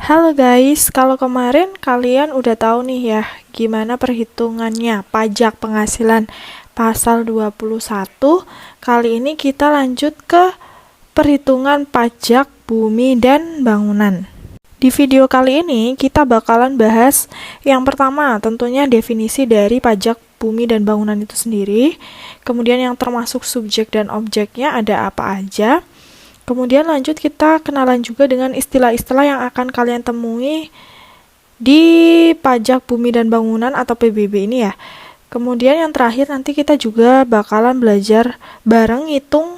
Halo guys, kalau kemarin kalian udah tahu nih ya gimana perhitungannya pajak penghasilan pasal 21. Kali ini kita lanjut ke perhitungan pajak bumi dan bangunan. Di video kali ini kita bakalan bahas yang pertama tentunya definisi dari pajak bumi dan bangunan itu sendiri, kemudian yang termasuk subjek dan objeknya ada apa aja. Kemudian lanjut kita kenalan juga dengan istilah-istilah yang akan kalian temui di pajak bumi dan bangunan atau PBB ini ya. Kemudian yang terakhir nanti kita juga bakalan belajar bareng ngitung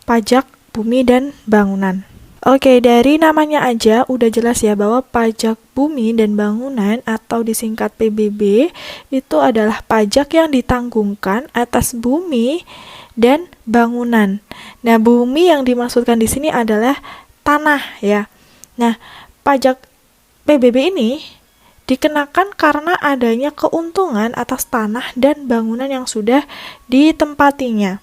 pajak bumi dan bangunan. Oke, dari namanya aja udah jelas ya bahwa pajak bumi dan bangunan atau disingkat PBB itu adalah pajak yang ditanggungkan atas bumi dan bangunan. Nah, bumi yang dimaksudkan di sini adalah tanah ya. Nah, pajak PBB ini dikenakan karena adanya keuntungan atas tanah dan bangunan yang sudah ditempatinya.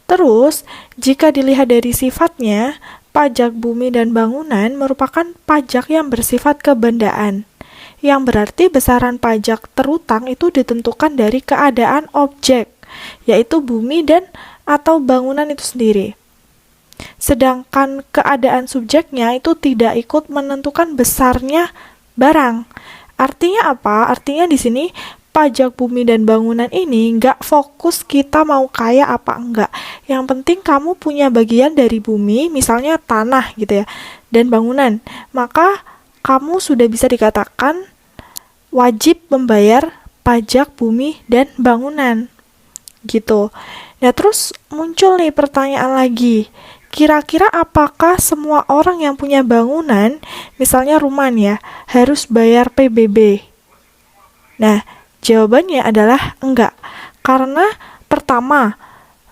Terus, jika dilihat dari sifatnya, pajak bumi dan bangunan merupakan pajak yang bersifat kebendaan, yang berarti besaran pajak terutang itu ditentukan dari keadaan objek, yaitu bumi dan atau bangunan itu sendiri. Sedangkan keadaan subjeknya itu tidak ikut menentukan besarnya barang. Artinya apa? Artinya di sini pajak bumi dan bangunan ini nggak fokus kita mau kaya apa enggak. Yang penting kamu punya bagian dari bumi, misalnya tanah gitu ya, dan bangunan. Maka kamu sudah bisa dikatakan wajib membayar pajak bumi dan bangunan. Gitu. Nah, terus muncul nih pertanyaan lagi. Kira-kira apakah semua orang yang punya bangunan, misalnya rumah ya, harus bayar PBB? Nah, jawabannya adalah enggak. Karena pertama,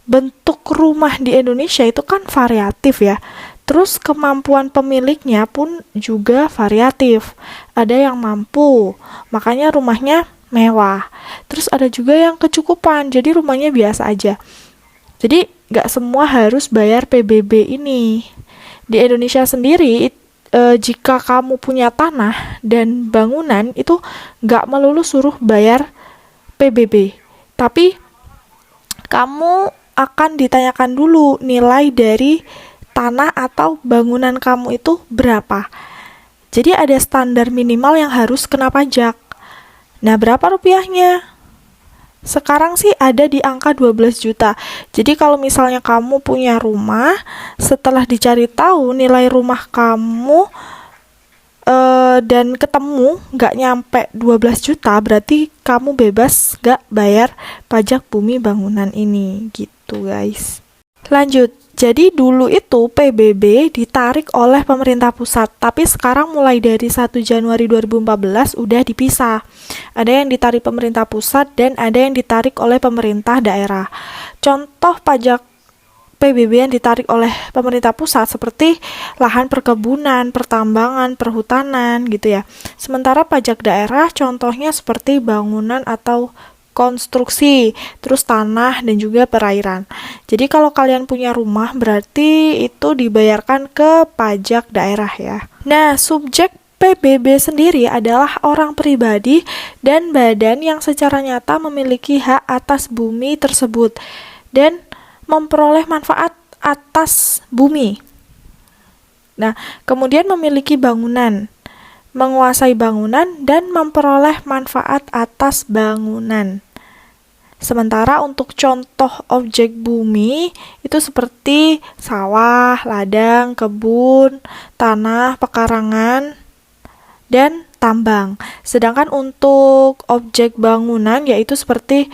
bentuk rumah di Indonesia itu kan variatif ya. Terus kemampuan pemiliknya pun juga variatif. Ada yang mampu, makanya rumahnya mewah. Terus ada juga yang kecukupan, jadi rumahnya biasa aja. Jadi nggak semua harus bayar PBB ini. Di Indonesia sendiri, jika kamu punya tanah dan bangunan itu nggak melulu suruh bayar PBB. Tapi kamu akan ditanyakan dulu nilai dari tanah atau bangunan kamu itu berapa. Jadi ada standar minimal yang harus kena pajak. Nah, berapa rupiahnya? Sekarang sih ada di angka 12 juta. Jadi kalau misalnya kamu punya rumah, setelah dicari tahu nilai rumah kamu dan ketemu nggak nyampe 12 juta, berarti kamu bebas nggak bayar pajak bumi bangunan ini. Gitu guys. Lanjut. Jadi dulu itu PBB ditarik oleh pemerintah pusat, tapi sekarang mulai dari 1 Januari 2014 udah dipisah. Ada yang ditarik pemerintah pusat dan ada yang ditarik oleh pemerintah daerah. Contoh pajak PBB yang ditarik oleh pemerintah pusat seperti lahan perkebunan, pertambangan, perhutanan gitu ya. Sementara pajak daerah contohnya seperti bangunan atau konstruksi, terus tanah dan juga perairan. Jadi kalau kalian punya rumah berarti itu dibayarkan ke pajak daerah ya. Nah, subjek PBB sendiri adalah orang pribadi dan badan yang secara nyata memiliki hak atas bumi tersebut dan memperoleh manfaat atas bumi. Nah, kemudian memiliki bangunan, menguasai bangunan, dan memperoleh manfaat atas bangunan. Sementara untuk contoh objek bumi itu seperti sawah, ladang, kebun, tanah, pekarangan, dan tambang. Sedangkan untuk objek bangunan yaitu seperti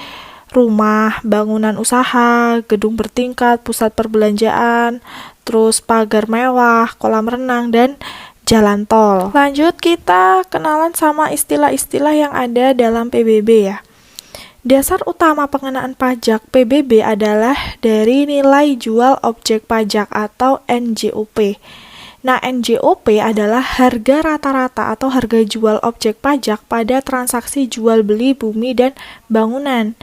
rumah, bangunan usaha, gedung bertingkat, pusat perbelanjaan, terus pagar mewah, kolam renang, dan jalan tol. Lanjut kita kenalan sama istilah-istilah yang ada dalam PBB ya. Dasar utama pengenaan pajak PBB adalah dari nilai jual objek pajak atau NJOP. Nah, NJOP adalah harga rata-rata atau harga jual objek pajak pada transaksi jual beli bumi dan bangunan.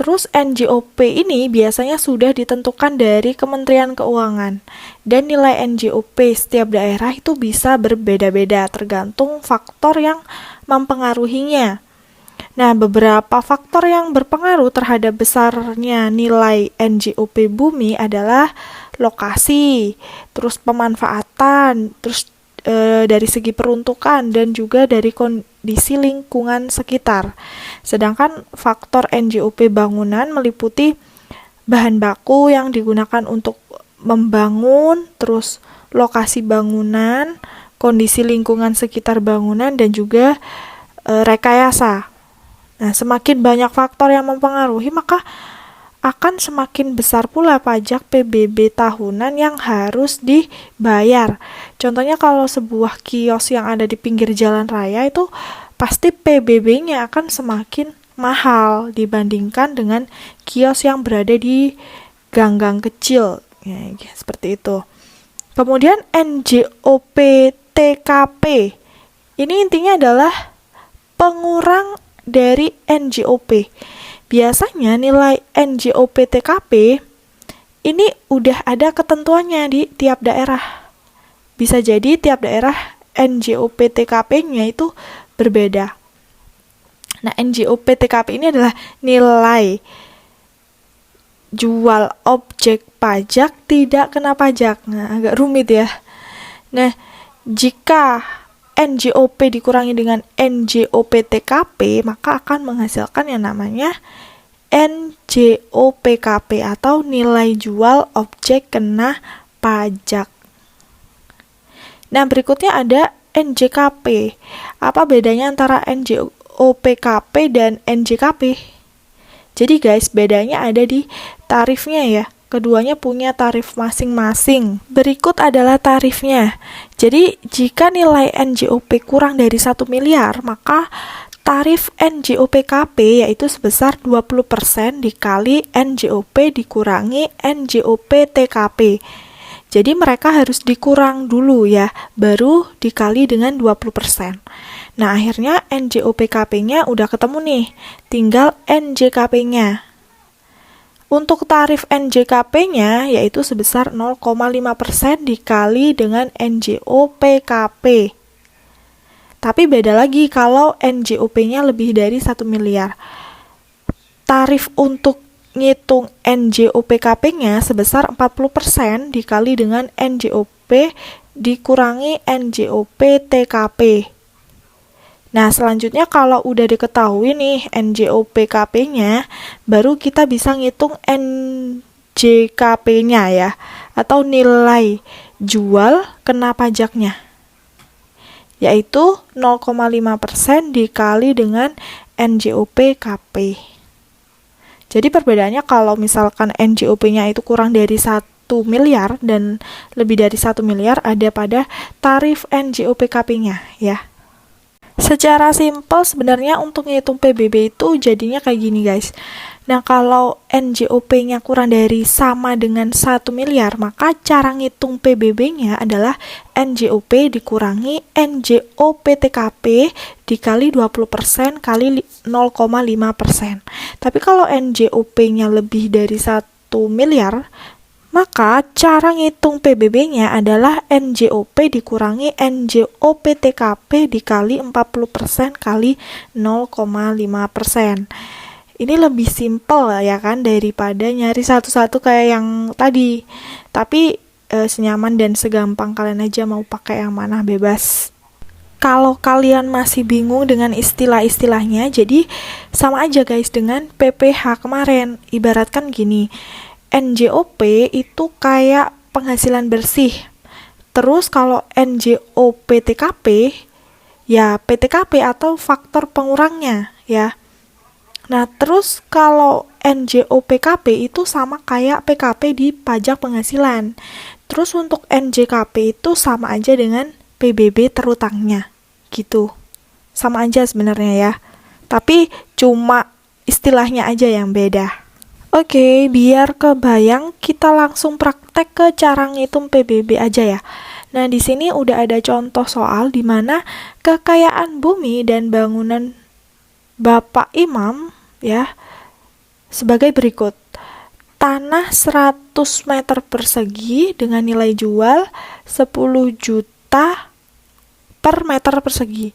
Terus NJOP ini biasanya sudah ditentukan dari Kementerian Keuangan. Dan nilai NJOP setiap daerah itu bisa berbeda-beda tergantung faktor yang mempengaruhinya. Nah, beberapa faktor yang berpengaruh terhadap besarnya nilai NJOP bumi adalah lokasi, terus pemanfaatan, terus dari segi peruntukan dan juga dari kondisi lingkungan sekitar. Sedangkan faktor NJOP bangunan meliputi bahan baku yang digunakan untuk membangun, terus lokasi bangunan, kondisi lingkungan sekitar bangunan, dan juga rekayasa. Nah, semakin banyak faktor yang mempengaruhi, maka akan semakin besar pula pajak PBB tahunan yang harus dibayar. Contohnya kalau sebuah kios yang ada di pinggir jalan raya itu pasti PBB-nya akan semakin mahal dibandingkan dengan kios yang berada di gang-gang kecil. Ya, seperti itu. Kemudian NJOP TKP. Ini intinya adalah pengurang dari NJOP. Biasanya nilai NJOP TKP ini udah ada ketentuannya di tiap daerah. Bisa jadi tiap daerah NJOP TKP-nya itu berbeda. Nah, NJOP TKP ini adalah nilai jual objek pajak tidak kena pajak. Nah, agak rumit ya. Nah, jika NJOP dikurangi dengan NJOP TKP, maka akan menghasilkan yang namanya NJOPKP atau nilai jual objek kena pajak. Nah, berikutnya ada NJKP. Apa bedanya antara NJOPKP dan NJKP? Jadi guys, bedanya ada di tarifnya ya. Keduanya punya tarif masing-masing. Berikut adalah tarifnya. Jadi, jika nilai NJOP kurang dari 1 miliar, maka tarif NJOPKP yaitu sebesar 20% dikali NJOP dikurangi NJOP TKP. Jadi, mereka harus dikurang dulu ya, baru dikali dengan 20%. Nah, akhirnya NJOPKP-nya udah ketemu nih, tinggal NJKP-nya. Untuk tarif NJKP-nya yaitu sebesar 0,5% dikali dengan NJOPKP. Tapi beda lagi kalau NJOP-nya lebih dari 1 miliar. Tarif untuk ngitung NJOPKP-nya sebesar 40% dikali dengan NJOP dikurangi NJOP-TKP. Nah, selanjutnya kalau udah diketahui nih NJOPKP-nya, baru kita bisa ngitung NJKP-nya ya, atau nilai jual kena pajaknya, yaitu 0,5% dikali dengan NJOPKP. Jadi perbedaannya kalau misalkan NJOP-nya itu kurang dari 1 miliar dan lebih dari 1 miliar ada pada tarif NJOPKP-nya ya. Secara simpel sebenarnya untuk ngitung PBB itu jadinya kayak gini guys. Nah, kalau NJOP-nya kurang dari sama dengan 1 miliar, maka cara ngitung PBB-nya adalah NJOP dikurangi NJOP-TKP dikali 20% kali 0,5%. Tapi kalau NJOP-nya lebih dari 1 miliar, maka cara ngitung PBB-nya adalah NJOP dikurangi NJOP-TKP dikali 40% kali 0,5%. Ini lebih simpel ya kan daripada nyari satu-satu kayak yang tadi. Tapi senyaman dan segampang kalian aja mau pakai yang mana bebas. Kalau kalian masih bingung dengan istilah-istilahnya, jadi sama aja guys dengan PPh kemarin. Ibaratkan gini, NJOP itu kayak penghasilan bersih. Terus kalau NJOP-TKP, ya PTKP atau faktor pengurangnya ya. Nah, terus kalau NJOPKP itu sama kayak PKP di pajak penghasilan. Terus untuk NJKP itu sama aja dengan PBB terutangnya, gitu. Sama aja sebenarnya ya. Tapi cuma istilahnya aja yang beda. Oke, biar kebayang, kita langsung praktek ke cara ngitung PBB aja ya. Nah, di sini udah ada contoh soal di mana kekayaan bumi dan bangunan Bapak Imam ya sebagai berikut. Tanah 100 meter persegi dengan nilai jual 10 juta per meter persegi.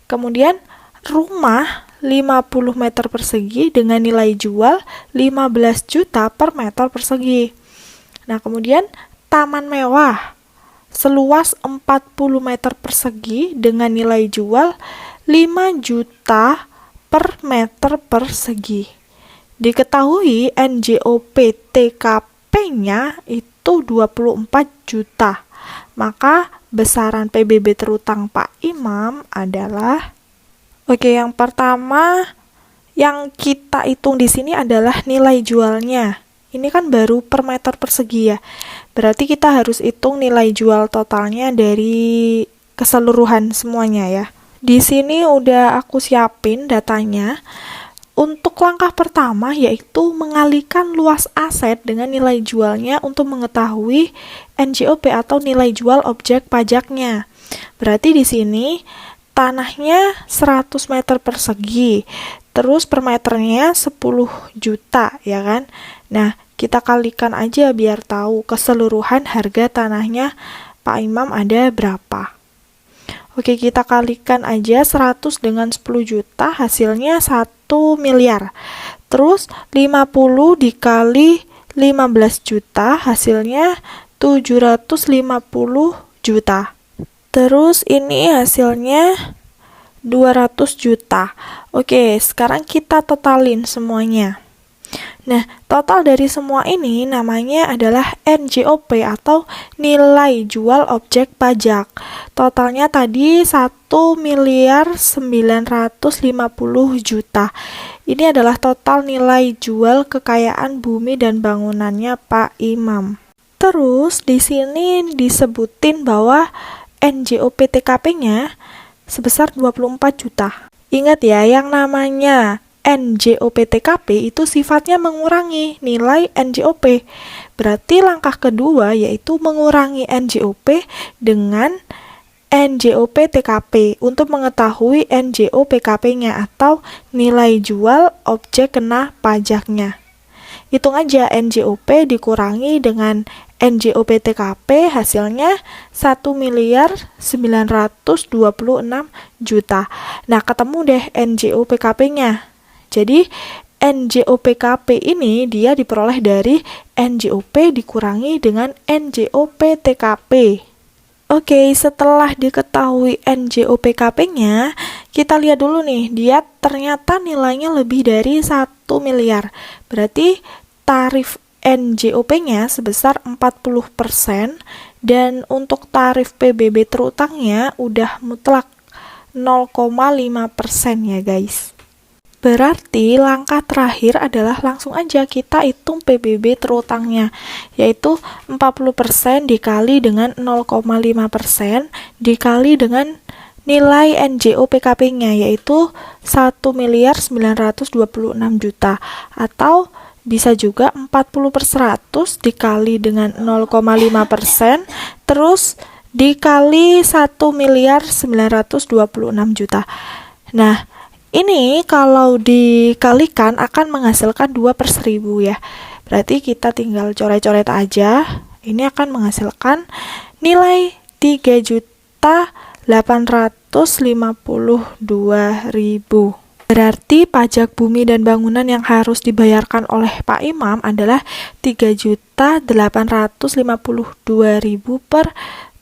Kemudian rumah 50 meter persegi dengan nilai jual 15 juta per meter persegi. Nah, kemudian taman mewah seluas 40 meter persegi dengan nilai jual 5 juta per meter persegi. Diketahui NJOP TKP-nya itu 24 juta. Maka besaran PBB terutang Pak Imam adalah, yang pertama yang kita hitung di sini adalah nilai jualnya. Ini kan baru per meter persegi ya. Berarti kita harus hitung nilai jual totalnya dari keseluruhan semuanya ya. Di sini udah aku siapin datanya. Untuk langkah pertama yaitu mengalihkan luas aset dengan nilai jualnya untuk mengetahui NJOP atau nilai jual objek pajaknya. Berarti di sini tanahnya 100 meter persegi, terus per meternya 10 juta ya kan. Nah, kita kalikan aja biar tahu keseluruhan harga tanahnya Pak Imam ada berapa. Oke, kita kalikan aja 100 dengan 10 juta, hasilnya 1 miliar. Terus 50 dikali 15 juta, hasilnya 750 juta. Terus ini hasilnya 200 juta. Oke, sekarang kita totalin semuanya. Nah, total dari semua ini namanya adalah NJOP atau nilai jual objek pajak. Totalnya tadi 1 miliar 950 juta. Ini adalah total nilai jual kekayaan bumi dan bangunannya Pak Imam. Terus di sini disebutin bahwa NJOP TKP-nya sebesar 24 juta. Ingat ya, yang namanya NJOP TKP itu sifatnya mengurangi nilai NJOP. Berarti langkah kedua yaitu mengurangi NJOP dengan NJOP TKP untuk mengetahui NJOP PKP-nya atau nilai jual objek kena pajaknya. Hitung aja NJOP dikurangi dengan NJOP TKP, hasilnya 1 miliar 926 juta. Nah, ketemu deh NJOP PKP-nya. Jadi, NJOP PKP ini dia diperoleh dari NJOP dikurangi dengan NJOP TKP. Oke, setelah diketahui NJOP PKP-nya, kita lihat dulu nih, dia ternyata nilainya lebih dari 1 miliar. Berarti tarif NJOP-nya sebesar 40% dan untuk tarif PBB terutangnya udah mutlak 0,5% ya guys. Berarti langkah terakhir adalah langsung aja kita hitung PBB terutangnya, yaitu 40% dikali dengan 0,5% dikali dengan nilai NJOP PKP-nya, yaitu 1 miliar 926 juta, atau bisa juga 40/100 dikali dengan 0,5% terus dikali 1 miliar 926 juta. Nah, ini kalau dikalikan akan menghasilkan 2/1000 ya. Berarti kita tinggal coret-coret aja. Ini akan menghasilkan nilai 3.852.000. Berarti pajak bumi dan bangunan yang harus dibayarkan oleh Pak Imam adalah 3.852.000 per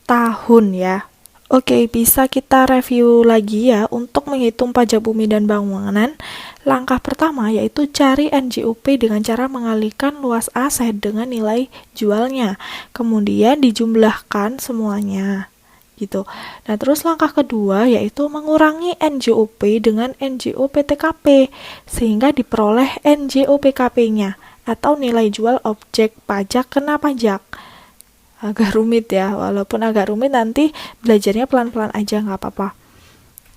tahun ya. Oke, bisa kita review lagi ya untuk menghitung pajak bumi dan bangunan. Langkah pertama yaitu cari NJOP dengan cara mengalihkan luas aset dengan nilai jualnya. Kemudian dijumlahkan semuanya. Gitu. Nah, terus langkah kedua yaitu mengurangi NJOP dengan NJOP TKP sehingga diperoleh NJOP PKP-nya atau nilai jual objek pajak kena pajak. Agak rumit ya, walaupun agak rumit nanti belajarnya pelan-pelan aja nggak apa-apa.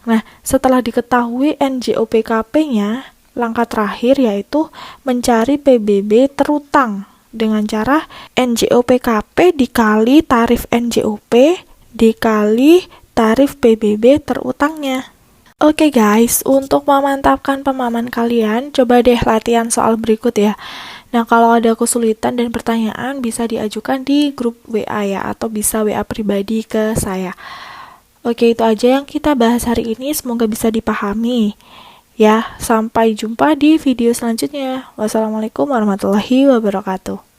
Nah, setelah diketahui NJOP PKP-nya, langkah terakhir yaitu mencari PBB terutang dengan cara NJOP PKP dikali tarif NJOP dikali tarif PBB terutangnya. Oke guys, untuk memantapkan pemahaman kalian, coba deh latihan soal berikut ya. Nah, kalau ada kesulitan dan pertanyaan bisa diajukan di grup WA ya, atau bisa WA pribadi ke saya. Oke, itu aja yang kita bahas hari ini, semoga bisa dipahami. Ya, sampai jumpa di video selanjutnya. Wassalamualaikum warahmatullahi wabarakatuh.